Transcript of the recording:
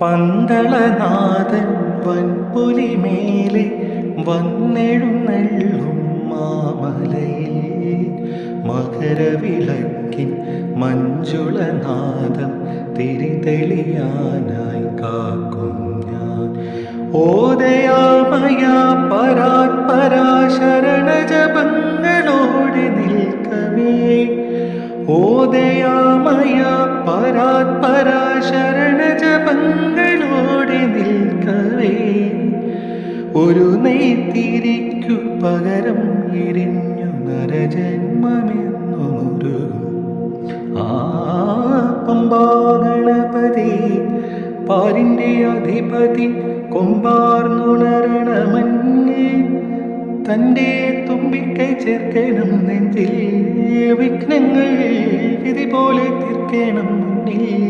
പന്തളനാഥൻ വൻപുലിമേലെ വന്നെഴുന്നള്ളും മാമലയിൽ മകരവിളക്കിൻ മഞ്ജുളനാദം തിരിതെളിയാനായി കാക്കും ഞാൻ. ഓദയാമയ പരാത്പരാശരണജപങ്ങളോടെ നിൽക്കവേ, ഓദയാമയ പരാത്പരാശരണജപങ്ങളോടെ നിൽക്കവേ, ഒരു നെയ്ത്തിരിക്കു പകരം എരിഞ്ഞു നരജന്മമെന്നുമുരുകും. ആ പമ്പാഗണപതി പാരിൻ്റെ അധിപതി കൊമ്പാർന്നുണരണമഞ്ഞേ, തൻ്റെ തുമ്പിക്കൈ ചേർക്കണം നെഞ്ചിൽ, വിഘ്നങ്ങൾ വിധി പോലെ തീർക്കണം മുന്നിൽ.